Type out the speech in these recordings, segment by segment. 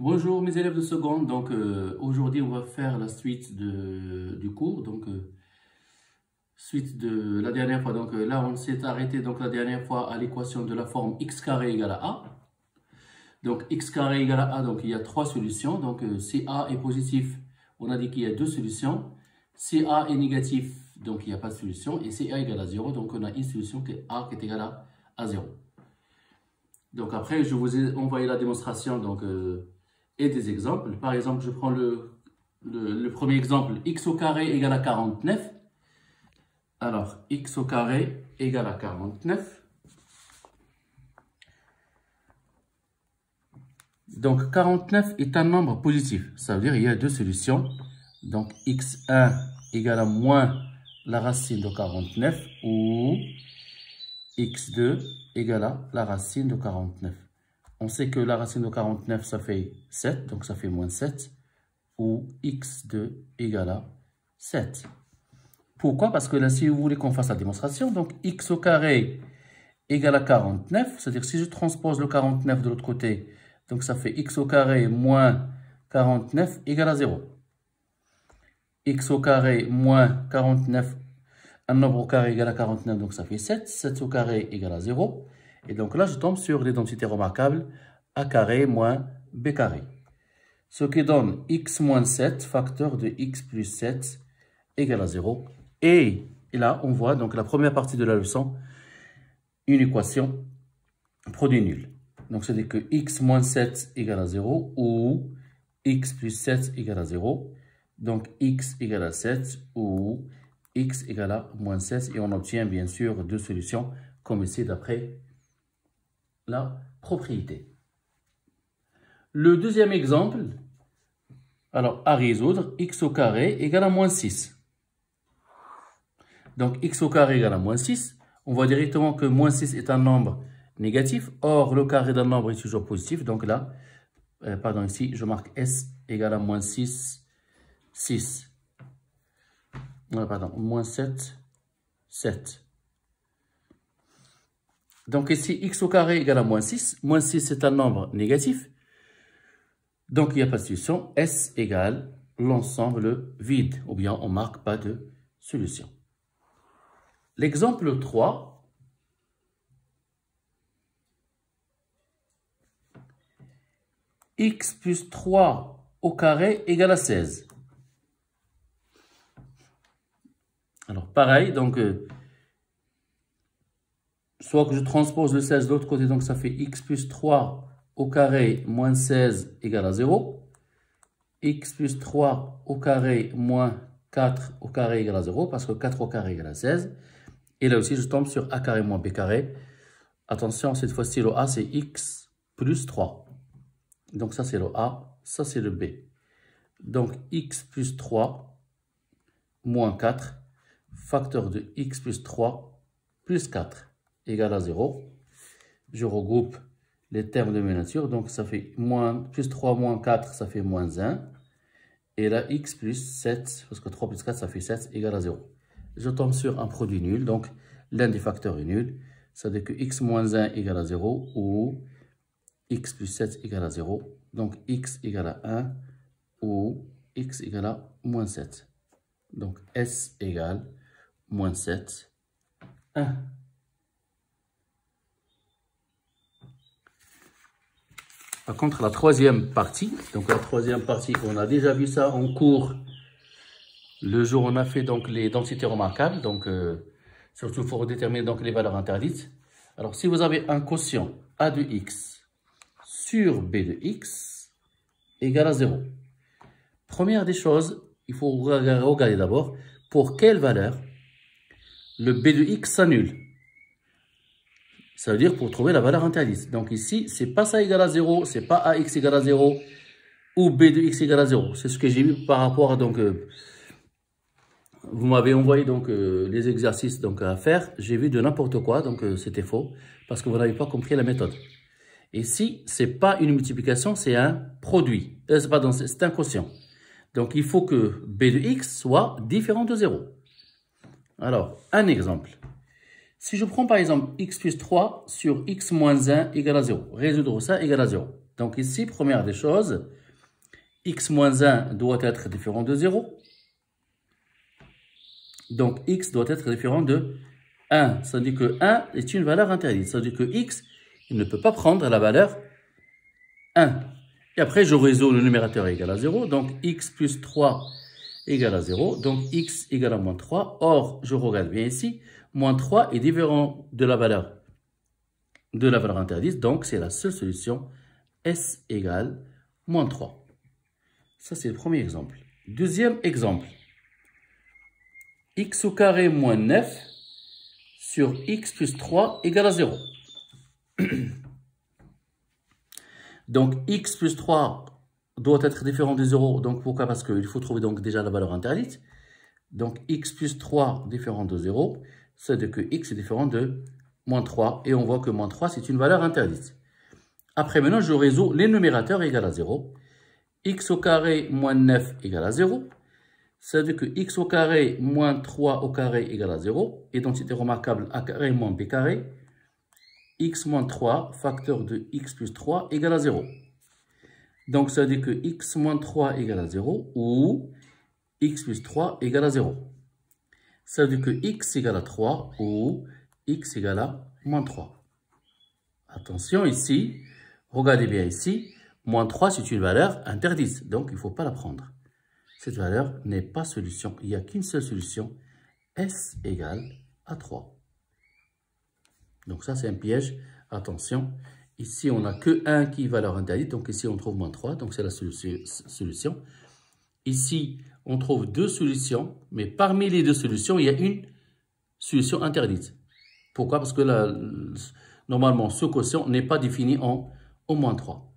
Bonjour mes élèves de seconde, aujourd'hui on va faire la suite du cours, suite de la dernière fois, là on s'est arrêté la dernière fois à l'équation de la forme x carré égale à a. Donc x carré égale à a, donc il y a trois solutions, si a est positif, on a dit qu'il y a deux solutions, si a est négatif, donc il n'y a pas de solution, et si a égale à 0, donc on a une solution qui est a qui est égale à 0. Donc après je vous ai envoyé la démonstration et des exemples. Par exemple, je prends le premier exemple, x au carré égale à 49. Alors, x au carré égale à 49. Donc, 49 est un nombre positif. Ça veut dire qu'il y a deux solutions. Donc, x1 égale à moins la racine de 49 ou x2 égale à la racine de 49. On sait que la racine de 49, ça fait 7, donc ça fait moins 7, ou x2 égale à 7. Pourquoi? Parce que là, si vous voulez qu'on fasse la démonstration, donc x au carré égale à 49, c'est-à-dire si je transpose le 49 de l'autre côté, donc ça fait x au carré moins 49 égale à 0. X au carré moins 49, un nombre au carré égale à 49, donc ça fait 7. 7 au carré égale à 0. Et donc là, je tombe sur l'identité remarquable a carré moins b carré. Ce qui donne x moins 7, facteur de x plus 7 égale à 0. Et là, on voit donc la première partie de la leçon, une équation produit nul. Donc, c'est-à-dire que x moins 7 égale à 0 ou x plus 7 égale à 0. Donc, x égale à 7 ou x égale à moins 7. Et on obtient bien sûr deux solutions comme ici d'après la propriété. Le deuxième exemple, alors à résoudre, x au carré égale à moins 6. Donc x au carré égale à moins 6. On voit directement que moins 6 est un nombre négatif. Or, le carré d'un nombre est toujours positif. Donc là, ici, je marque s égale à moins 6, 6. Moins 7, 7. Donc ici, x au carré égale à moins 6. Moins 6 est un nombre négatif. Donc il n'y a pas de solution. S égale l'ensemble vide. Ou bien on ne marque pas de solution. L'exemple 3. X plus 3 au carré égale à 16. Alors pareil, soit que je transpose le 16 de l'autre côté, donc ça fait x plus 3 au carré moins 16 égale à 0. X plus 3 au carré moins 4 au carré égale à 0, parce que 4 au carré égale à 16. Et là aussi, je tombe sur a carré moins b carré. Attention, cette fois-ci, le a, c'est x plus 3. Donc ça, c'est le a, ça, c'est le b. Donc x plus 3 moins 4, facteur de x plus 3 plus 4 égale à 0. Je regroupe les termes de mes natures. Donc ça fait plus 3 moins 4, ça fait moins 1. Et là, x plus 7, parce que 3 plus 4, ça fait 7, égale à 0. Je tombe sur un produit nul, donc l'un des facteurs est nul. Ça veut dire que x moins 1 égale à 0 ou x plus 7 égale à 0. Donc x égale à 1 ou x égale à moins 7. Donc s égale moins 7, 1. Par contre, la troisième partie, on a déjà vu ça en cours. Le jour où on a fait les densités remarquables, surtout il faut déterminer les valeurs interdites. Alors, si vous avez un quotient a de x sur b de x égale à 0. Première des choses, il faut regarder d'abord pour quelle valeur le b de x s'annule. Ça veut dire pour trouver la valeur interdite. Donc ici, c'est pas ça égale à 0, c'est pas ax égale à 0 ou b de x égale à 0. C'est ce que j'ai vu par rapport à vous m'avez envoyé les exercices à faire. J'ai vu de n'importe quoi, c'était faux parce que vous n'avez pas compris la méthode. Ici, c'est pas une multiplication, c'est un produit. C'est un quotient. Donc il faut que b de x soit différent de 0. Alors, un exemple. Si je prends par exemple x plus 3 sur x moins 1 égale à 0, résoudre ça égale à 0. Donc ici, première des choses, x moins 1 doit être différent de 0. Donc x doit être différent de 1. Ça veut dire que 1 est une valeur interdite. Ça veut dire que x, il ne peut pas prendre la valeur 1. Et après, je résous le numérateur égal à 0. Donc x plus 3 égale à 0. Donc x égale à moins 3. Or, je regarde bien ici, moins 3 est différent de la valeur interdite. Donc, c'est la seule solution. S égale moins 3. Ça, c'est le premier exemple. Deuxième exemple. X au carré moins 9 sur x plus 3 égale à 0. Donc, x plus 3 doit être différent de 0. Donc, pourquoi? Parce qu'il faut trouver donc déjà la valeur interdite. Donc, x plus 3 différent de 0, c'est-à-dire que x est différent de moins 3. Et on voit que moins 3, c'est une valeur interdite. Après, maintenant, je résous les numérateurs égale à 0. X au carré moins 9 égale à 0. C'est-à-dire que x au carré moins 3 au carré égale à 0. Identité remarquable a carré moins b carré. X moins 3, facteur de x plus 3 égale à 0. Donc, ça veut dire que x moins 3 égale à 0 ou x plus 3 égale à 0. Ça veut dire que x égale à 3 ou x égale à moins 3. Attention ici, regardez bien ici, moins 3 c'est une valeur interdite, donc il ne faut pas la prendre. Cette valeur n'est pas solution, il n'y a qu'une seule solution, S égale à 3. Donc ça c'est un piège, attention. Ici on n'a que 1 qui est valeur interdite, donc ici on trouve moins 3, donc c'est la solution. Ici on trouve deux solutions, mais parmi les deux solutions, il y a une solution interdite. Pourquoi? Parce que normalement ce quotient n'est pas défini en au moins 3.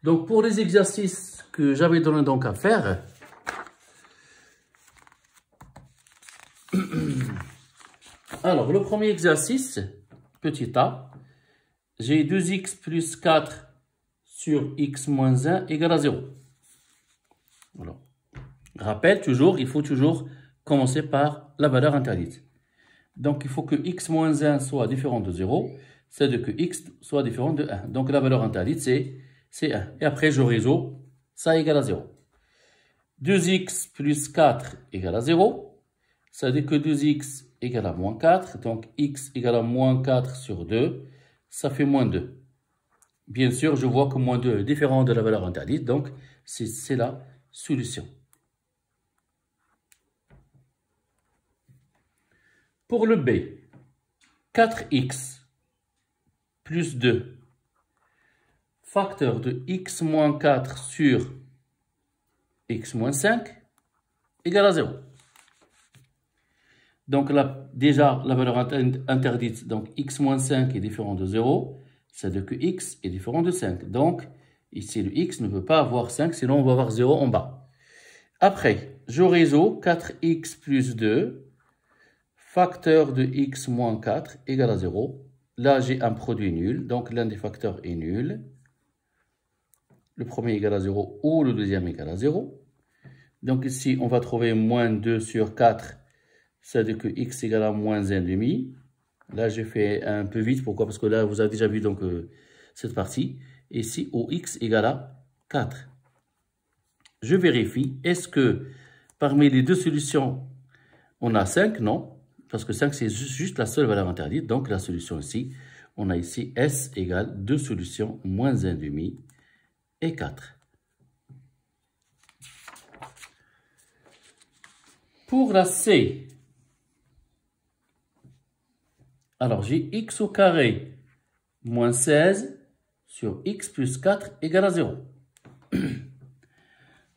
Donc pour les exercices que j'avais donné donc à faire, alors le premier exercice, petit a, j'ai 2x plus 4 sur x moins 1 égale à 0. Voilà. Rappel, toujours, il faut toujours commencer par la valeur interdite. Donc il faut que x moins 1 soit différent de 0, c'est-à-dire que x soit différent de 1. Donc la valeur interdite c'est 1. Et après je résous, ça égale à 0. 2x plus 4 égale à 0, c'est-à-dire que 2x égale à moins 4, donc x égale à moins 4 sur 2, ça fait moins 2. Bien sûr, je vois que moins 2 est différent de la valeur interdite, donc c'est la solution. Pour le B, 4x plus 2, facteur de x moins 4 sur x moins 5 égale à 0. Donc là, déjà, la valeur interdite, donc x moins 5 est différent de 0, c'est-à-dire que x est différent de 5. Donc, ici, le x ne peut pas avoir 5, sinon on va avoir 0 en bas. Après, je résous 4x plus 2, facteur de x moins 4 égale à 0. Là, j'ai un produit nul, donc l'un des facteurs est nul. Le premier égale à 0 ou le deuxième égale à 0. Donc ici, on va trouver moins 2 sur 4, c'est-à-dire que x égale à moins 1,5. Là, j'ai fait un peu vite. Pourquoi? Parce que là, vous avez déjà vu donc, cette partie. Ici, au x égale à 4. Je vérifie. Est-ce que parmi les deux solutions, on a 5? Non. Parce que 5, c'est juste la seule valeur interdite. Donc, la solution ici, on a ici S égale deux solutions, moins 1,5 et 4. Pour la C, alors j'ai x au carré moins 16 sur x plus 4 égale à 0.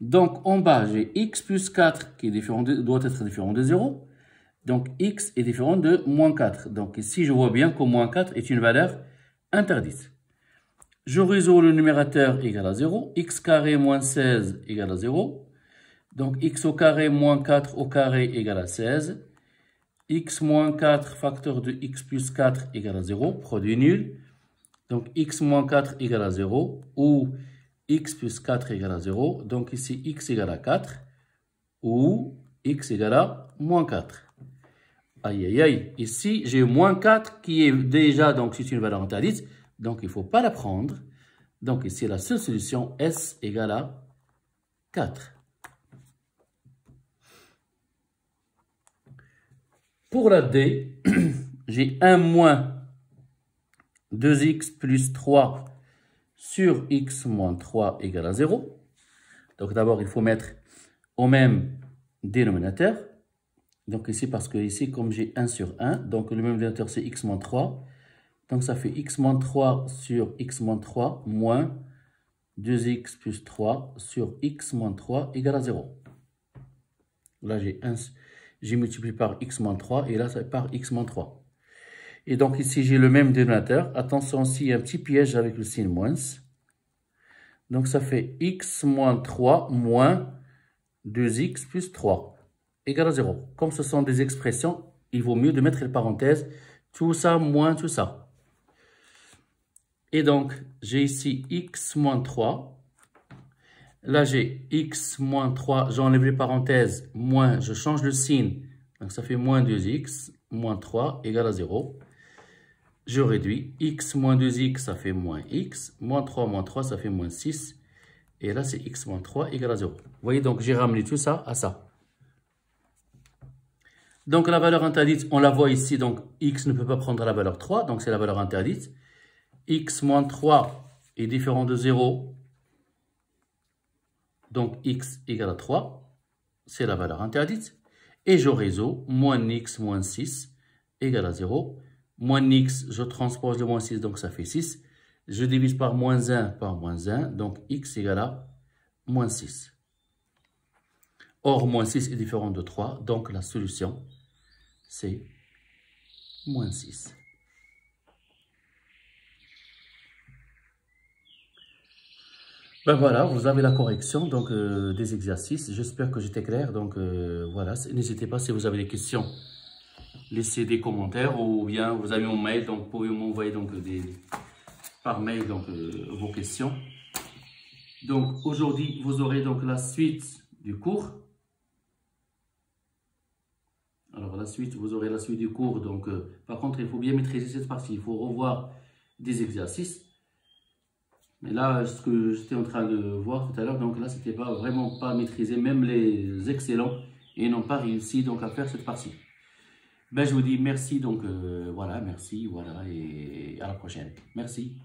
Donc en bas, j'ai x plus 4 qui est doit être différent de 0. Donc x est différent de moins 4. Donc ici, je vois bien que moins 4 est une valeur interdite. Je résous le numérateur égal à 0. X carré moins 16 égale à 0. Donc x au carré moins 4 au carré égale à 16. X moins 4 facteur de x plus 4 égale à 0. Produit nul. Donc x moins 4 égale à 0. Ou x plus 4 égale à 0. Donc ici x égale à 4. Ou x égale à moins 4. Aïe, aïe, aïe. Ici, j'ai moins 4 qui est déjà, donc c'est une valeur interdite. Donc, il ne faut pas la prendre. Donc, ici, la seule solution, S égale à 4. Pour la D, j'ai 1 moins 2x plus 3 sur x moins 3 égale à 0. Donc, d'abord, il faut mettre au même dénominateur. Donc, ici, parce que ici, comme j'ai 1 sur 1, donc le même dénominateur, c'est x moins 3. Donc, ça fait x moins 3 sur x moins 3 moins 2x plus 3 sur x moins 3 égale à 0. Là, j'ai multiplié par x moins 3 et là, c'est par x moins 3. Et donc, ici, j'ai le même dénominateur. Attention, ici, il y a un petit piège avec le signe moins. Donc, ça fait x moins 3 moins 2x plus 3 égale à 0. Comme ce sont des expressions, il vaut mieux de mettre les parenthèses. Tout ça moins tout ça. Et donc, j'ai ici x moins 3. Là, j'ai x moins 3. J'enlève les parenthèses. Moins, je change le signe. Donc, ça fait moins 2x moins 3 égale à 0. Je réduis. X moins 2x, ça fait moins x. Moins 3, ça fait moins 6. Et là, c'est x moins 3 égale à 0. Vous voyez, donc, j'ai ramené tout ça à ça. Donc, la valeur interdite, on la voit ici. Donc, x ne peut pas prendre la valeur 3. Donc, c'est la valeur interdite. X moins 3 est différent de 0. Donc, x égale à 3. C'est la valeur interdite. Et je résous. Moins x moins 6 égale à 0. Moins x, je transpose le moins 6, donc ça fait 6. Je divise par moins 1 par moins 1. Donc, x égale à moins 6. Or, moins 6 est différent de 3. Donc, la solution, c'est moins 6. Ben voilà, vous avez la correction donc, des exercices. J'espère que j'étais clair. Donc voilà, n'hésitez pas si vous avez des questions. Laissez des commentaires ou bien vous avez mon mail. Donc vous pouvez m'envoyer donc, par mail donc, vos questions. Donc aujourd'hui, vous aurez donc la suite du cours. Alors la suite, vous aurez la suite du cours. Donc par contre, il faut bien maîtriser cette partie. Il faut revoir des exercices. Mais là, ce que j'étais en train de voir tout à l'heure, donc là, c'était pas vraiment pas maîtrisé. Même les excellents, ils n'ont pas réussi donc à faire cette partie. Ben, je vous dis merci. Donc voilà, merci, voilà, et à la prochaine. Merci.